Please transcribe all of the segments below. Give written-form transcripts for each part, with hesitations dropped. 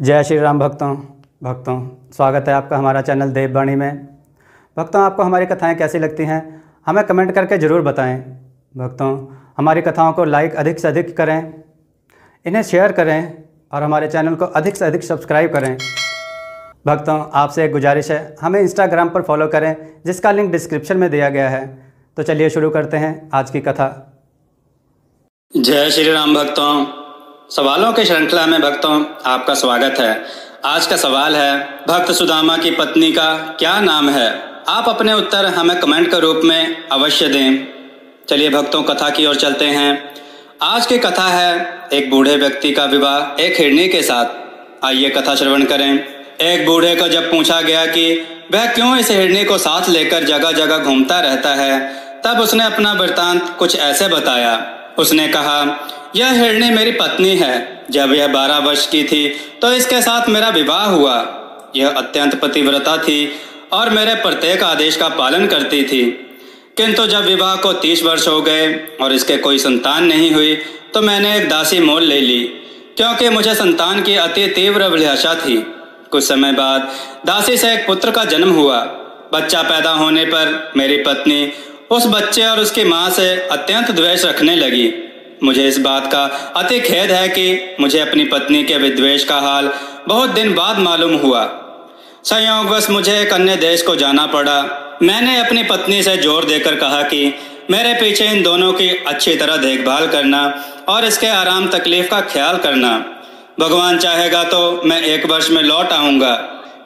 जय श्री राम भक्तों स्वागत है आपका हमारा चैनल देववाणी में। भक्तों, आपको हमारी कथाएं कैसी लगती हैं हमें कमेंट करके ज़रूर बताएं। भक्तों, हमारी कथाओं को लाइक अधिक से अधिक करें, इन्हें शेयर करें और हमारे चैनल को अधिक से अधिक सब्सक्राइब करें। भक्तों, आपसे एक गुजारिश है, हमें इंस्टाग्राम पर फॉलो करें जिसका लिंक डिस्क्रिप्शन में दिया गया है। तो चलिए शुरू करते हैं आज की कथा। जय श्री राम भक्तों, सवालों की श्रृंखला में भक्तों आपका स्वागत है। आज का सवाल है, भक्त सुदामा की पत्नी का क्या नाम है? आप अपने उत्तर हमें कमेंट के रूप में अवश्य दें। चलिए भक्तों, कथा की ओर चलते हैं। आज की कथा है एक बूढ़े व्यक्ति का विवाह एक हिरनी के साथ। आइए कथा श्रवण करें। एक बूढ़े को जब पूछा गया कि वह क्यों इस हिरनी को साथ लेकर जगह जगह घूमता रहता है, तब उसने अपना वृत्तांत कुछ ऐसे बताया। उसने कहा, यह हिरनी मेरी पत्नी है। जब यह 12 वर्ष की थी तो इसके साथ मेरा विवाह हुआ। यह अत्यंत पतिव्रता थी और मेरे प्रत्येक आदेश का पालन करती थी। किंतु जब विवाह को 30 वर्ष हो गए और इसके कोई संतान नहीं हुई तो मैंने एक दासी मोल ले ली, क्योंकि मुझे संतान की अति तीव्र अभिलाषा थी। कुछ समय बाद दासी से एक पुत्र का जन्म हुआ। बच्चा पैदा होने पर मेरी पत्नी उस बच्चे और उसकी माँ से अत्यंत द्वेष रखने लगी। मुझे इस बात का अति खेद है कि मुझे अपनी पत्नी के विद्वेष का हाल बहुत दिन बाद मालूम हुआ। संयोगवश मुझे एक अन्य देश को जाना पड़ा। मैंने अपनी पत्नी से जोर देकर कहा कि मेरे पीछे इन दोनों की अच्छी तरह देखभाल करना और इसके आराम तकलीफ का ख्याल करना। भगवान चाहेगा तो मैं 1 वर्ष में लौट आऊँगा।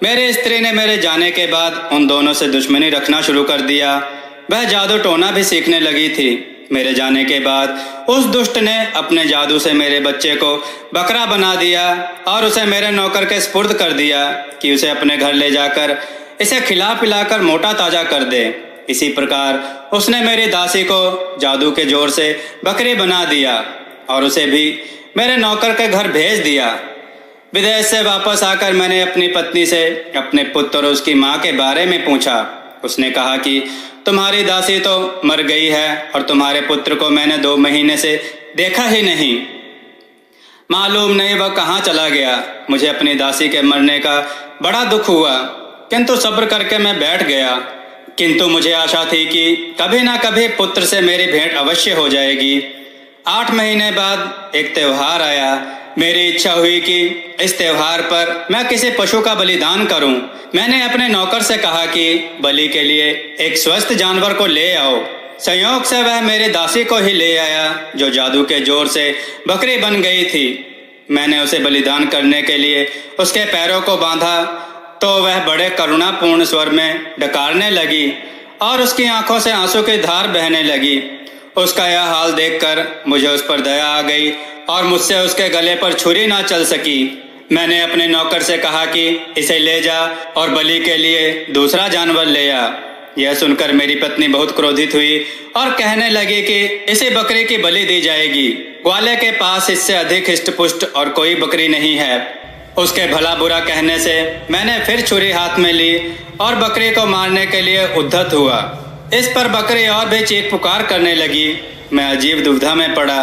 मेरी स्त्री ने मेरे जाने के बाद उन दोनों से दुश्मनी रखना शुरू कर दिया। वह जादू टोना भी सीखने लगी थी। मेरे जाने के बाद उस दुष्ट ने अपने जादू से मेरे बच्चे को बकरा बना दिया और उसे मेरे नौकर के सुपुर्द कर दिया कि उसे अपने घर ले जाकर इसे खिला पिलाकर मोटा ताजा कर दे। इसी प्रकार उसने मेरी दासी को जादू के जोर से बकरी बना दिया और उसे भी मेरे नौकर के घर भेज दिया। विदेश से वापस आकर मैंने अपनी पत्नी से अपने पुत्र और उसकी माँ के बारे में पूछा। उसने कहा कि तुम्हारी दासी तो मर गई है और तुम्हारे पुत्र को मैंने 2 महीने से देखा ही नहीं। मालूम नहीं वह कहाँ चला गया। मुझे अपनी दासी के मरने का बड़ा दुख हुआ, किंतु सब्र करके मैं बैठ गया। किंतु मुझे आशा थी कि कभी ना कभी पुत्र से मेरी भेंट अवश्य हो जाएगी। 8 महीने बाद एक त्योहार आया। मेरी इच्छा हुई कि इस त्योहार पर मैं किसी पशु का बलिदान करूं। मैंने अपने नौकर से कहा कि बलि के लिए एक स्वस्थ जानवर को ले आओ। संयोग से वह मेरी दासी को ही ले आया, जो जादू के जोर से बकरी बन गई थी। मैंने उसे बलिदान करने के लिए उसके पैरों को बांधा तो वह बड़े करुणापूर्ण स्वर में डकारने लगी और उसकी आंखों से आंसू की धार बहने लगी। उसका यह हाल देखकर मुझे उस पर दया आ गई और मुझसे उसके गले पर छुरी ना चल सकी। मैंने अपने नौकर से कहा कि इसे ले जा और बलि के लिए दूसरा जानवर ले आ। यह सुनकर मेरी पत्नी बहुत क्रोधित हुई और कहने लगी कि इसे बकरी की बलि दी जाएगी। ग्वाले के पास इससे अधिक हिष्ट-पुष्ट और कोई बकरी नहीं है। उसके भला बुरा कहने से मैंने फिर छुरी हाथ में ली और बकरी को मारने के लिए उद्धत हुआ। इस पर बकरी और भी चीख पुकार करने लगी। मैं अजीब दुविधा में पड़ा।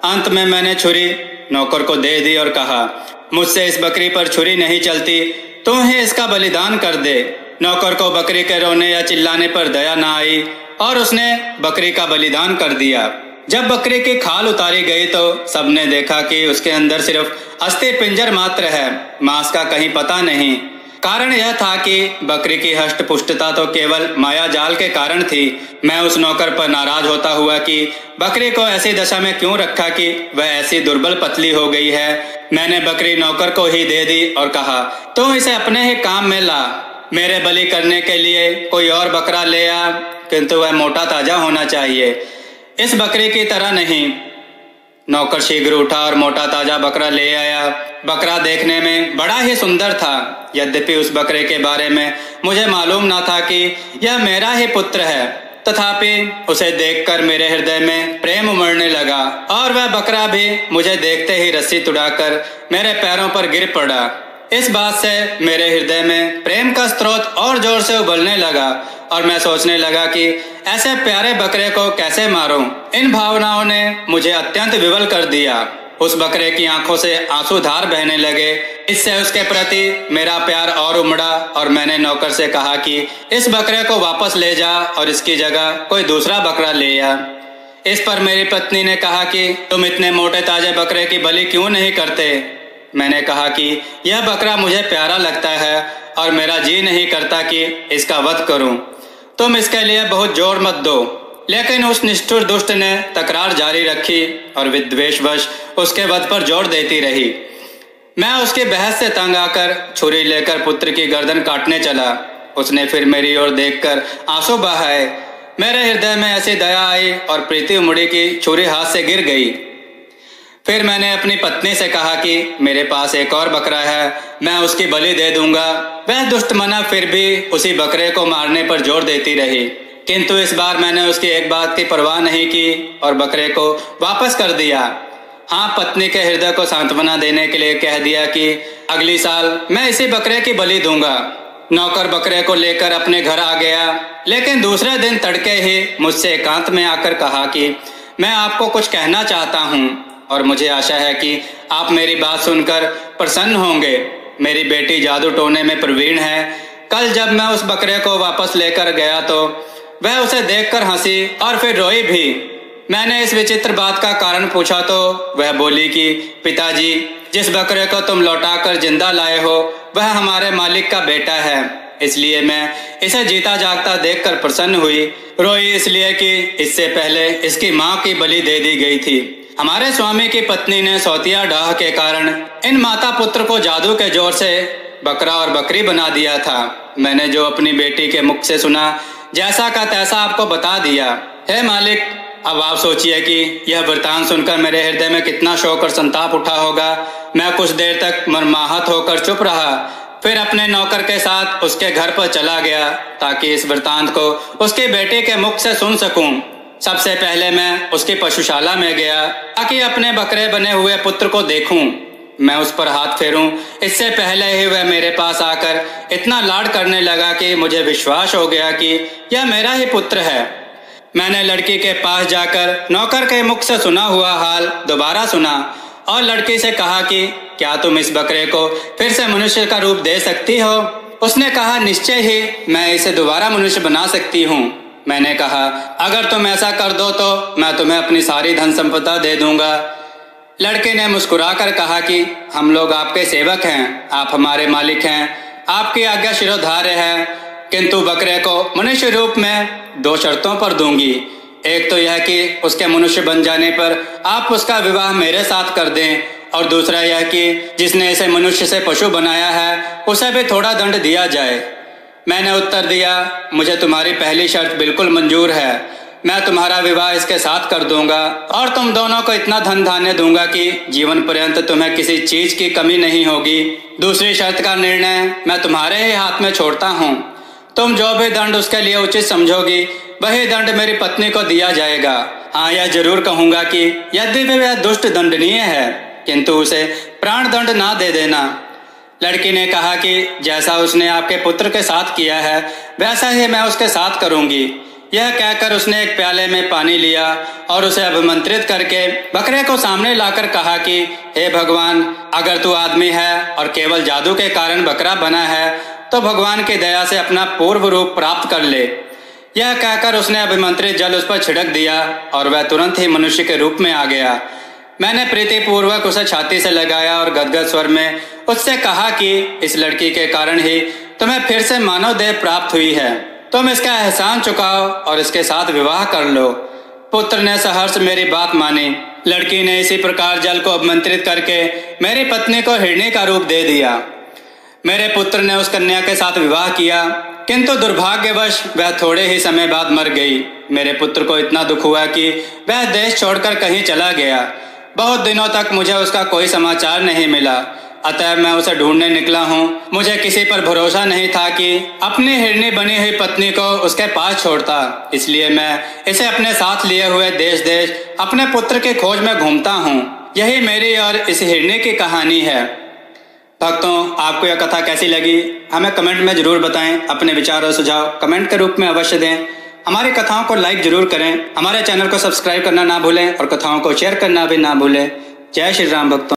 अंत में मैंने छुरी नौकर को दे दी और कहा, मुझसे इस बकरी पर छुरी नहीं चलती, तू ही इसका बलिदान कर दे। नौकर को बकरी के रोने या चिल्लाने पर दया ना आई और उसने बकरी का बलिदान कर दिया। जब बकरी की खाल उतारी गई तो सबने देखा कि उसके अंदर सिर्फ अस्थि पिंजर मात्र है, मांस का कहीं पता नहीं। कारण यह था कि बकरी की हष्ट पुष्टता तो केवल माया जाल के कारण थी। मैं उस नौकर पर नाराज होता हुआ कि बकरी को ऐसी दशा में क्यों रखा कि वह ऐसी दुर्बल पतली हो गई है। मैंने बकरी नौकर को ही दे दी और कहा, तू इसे अपने ही काम में ला। मेरे बलि करने के लिए कोई और बकरा ले आ, किंतु वह मोटा ताजा होना चाहिए, इस बकरी की तरह नहीं। नौकर शीघ्र उठा और मोटा ताजा बकरा ले आया। बकरा देखने में बड़ा ही सुंदर था। यद्यपि उस बकरे के बारे में मुझे मालूम ना था कि यह मेरा ही पुत्र है, तथापि उसे देखकर मेरे हृदय में प्रेम उमड़ने लगा और वह बकरा भी मुझे देखते ही रस्सी तुड़ाकर मेरे पैरों पर गिर पड़ा। इस बात से मेरे हृदय में प्रेम का स्रोत और जोर से उबलने लगा और मैं सोचने लगा कि ऐसे प्यारे बकरे को कैसे मारूं। इन भावनाओं ने मुझे अत्यंत विवल कर दिया। उस बकरे की आंखों से आंसू धार बहने लगे। इससे उसके प्रति मेरा प्यार और उमड़ा और मैंने नौकर से कहा कि इस बकरे को वापस ले जा और इसकी जगह कोई दूसरा बकरा ले आ। इस पर मेरी पत्नी ने कहा कि तुम इतने मोटे ताजे बकरे की बलि क्यों नहीं करते। मैंने कहा कि यह बकरा मुझे प्यारा लगता है और मेरा जी नहीं करता कि इसका वध करूं। तुम इसके लिए बहुत जोर मत दो। लेकिन उस निष्ठुर दुष्ट ने तकरार जारी रखी और विद्वेषवश उसके वध पर जोर देती रही। मैं उसकी बहस से तंग आकर छुरी लेकर पुत्र की गर्दन काटने चला। उसने फिर मेरी ओर देखकर आंसू बहाए। मेरे हृदय में ऐसी दया आई और प्रीति उमड़ी कि छुरी हाथ से गिर गई। फिर मैंने अपनी पत्नी से कहा कि मेरे पास एक और बकरा है, मैं उसकी बलि दे दूंगा। वह दुष्टमना फिर भी उसी बकरे को मारने पर जोर देती रही, किंतु इस बार मैंने उसकी एक बात की परवाह नहीं की और बकरे को वापस कर दिया। हाँ, पत्नी के हृदय को सांत्वना देने के लिए कह दिया कि अगली साल मैं इसी बकरे की बलि दूंगा। नौकर बकरे को लेकर अपने घर आ गया, लेकिन दूसरे दिन तड़के ही मुझसे एकांत में आकर कहा कि मैं आपको कुछ कहना चाहता हूँ और मुझे आशा है कि आप मेरी बात सुनकर प्रसन्न होंगे। मेरी बेटी जादू टोने में प्रवीण है। कल जब मैं उस बकरे को वापस लेकर गया तो वह उसे देखकर हंसी और फिर रोई भी। मैंने इस विचित्र बात का कारण पूछा तो वह बोली कि पिताजी, जिस बकरे को तुम लौटाकर जिंदा लाए हो वह हमारे मालिक का बेटा है, इसलिए मैं इसे जीता जागता देखकर प्रसन्न हुई। रोई इसलिए कि इससे पहले इसकी माँ की बलि दे दी गई थी। हमारे स्वामी की पत्नी ने सौतिया डाह के कारण इन माता पुत्र को जादू के जोर से बकरा और बकरी बना दिया था। मैंने जो अपनी बेटी के मुख से सुना, जैसा का तैसा आपको बता दिया। हे मालिक, अब आप सोचिए कि यह वृतांत सुनकर मेरे हृदय में कितना शोक और संताप उठा होगा। मैं कुछ देर तक मर्माहत होकर चुप रहा, फिर अपने नौकर के साथ उसके घर पर चला गया ताकि इस वृतांत को उसके बेटे के मुख से सुन सकूं। सबसे पहले मैं उसकी पशुशाला में गया ताकि अपने बकरे बने हुए पुत्र को देखूं, मैं उस पर हाथ फेरूं। इससे पहले ही वह मेरे पास आकर इतना लाड करने लगा कि मुझे विश्वास हो गया कि यह मेरा ही पुत्र है। मैंने लड़की के पास जाकर नौकर के मुख से सुना हुआ हाल दोबारा सुना और लड़की से कहा कि क्या तुम इस बकरे को फिर से मनुष्य का रूप दे सकती हो। उसने कहा, निश्चय ही मैं इसे दोबारा मनुष्य बना सकती हूँ। मैंने कहा, अगर तुम ऐसा कर दो तो मैं तुम्हें अपनी सारी धन संपदा दे दूंगा। लड़के ने मुस्कुराकर कहा कि हम लोग आपके सेवक हैं, आप हमारे मालिक हैं, आपकी आज्ञा शिरोधार्य है, किंतु बकरे को मनुष्य रूप में 2 शर्तों पर दूंगी। एक तो यह कि उसके मनुष्य बन जाने पर आप उसका विवाह मेरे साथ कर दें, और दूसरा यह कि जिसने इसे मनुष्य से पशु बनाया है उसे भी थोड़ा दंड दिया जाए। मैंने उत्तर दिया, मुझे तुम्हारी पहली शर्त बिल्कुल मंजूर है। मैं तुम्हारा विवाह इसके साथ कर दूंगा और तुम दोनों को इतना धन धान्य दूंगा कि जीवन पर्यंत तुम्हें किसी चीज की कमी नहीं होगी। दूसरी शर्त का निर्णय मैं तुम्हारे ही हाथ में छोड़ता हूँ। तुम जो भी दंड उसके लिए उचित समझोगी वही दंड मेरी पत्नी को दिया जाएगा। हाँ, यह जरूर कहूंगा कि यदि वह दुष्ट दंडनीय है, किंतु उसे प्राण दंड ना दे देना। लड़की ने कहा कि जैसा उसने आपके पुत्र के साथ किया है वैसा ही मैं उसके साथ करूंगी। यह कहकर उसने एक प्याले में पानी लिया और उसे अभिमंत्रित करके बकरे को सामने लाकर कहा कि हे भगवान, अगर तू आदमी है और केवल जादू के कारण बकरा बना है तो भगवान की दया से अपना पूर्व रूप प्राप्त कर ले। यह कहकर उसने अभिमंत्रित जल उस पर छिड़क दिया और वह तुरंत ही मनुष्य के रूप में आ गया। मैंने प्रीतिपूर्वक उसे छाती से लगाया और गदगद स्वर में उससे कहा कि इस लड़की के कारण ही तुम्हें फिर से मानव देह प्राप्त हुई है। तुम इसका एहसान चुकाओ और इसके साथ विवाह कर लो। पुत्र ने सहर्ष मेरी बात मानी। लड़की ने इसी प्रकार जल को अभिमंत्रित करके मेरी पत्नी को हिरणी का रूप दे दिया। मेरे पुत्र ने उस कन्या के साथ विवाह किया, किंतु दुर्भाग्यवश वह थोड़े ही समय बाद मर गई। मेरे पुत्र को इतना दुख हुआ कि वह देश छोड़कर कहीं चला गया। बहुत दिनों तक मुझे उसका कोई समाचार नहीं मिला, अतः मैं उसे ढूंढने निकला हूँ। मुझे किसी पर भरोसा नहीं था कि अपनी हिरणी बनी हुई पत्नी को उसके पास छोड़ता, इसलिए मैं इसे अपने साथ लिए हुए देश देश अपने पुत्र की खोज में घूमता हूँ। यही मेरी और इस हिरणी की कहानी है। भक्तों, आपको यह कथा कैसी लगी हमें कमेंट में जरूर बताएं। अपने विचार और सुझाव कमेंट के रूप में अवश्य दें। हमारी कथाओं को लाइक जरूर करें। हमारे चैनल को सब्सक्राइब करना ना भूलें और कथाओं को शेयर करना भी ना भूलें। जय श्री राम भक्तों।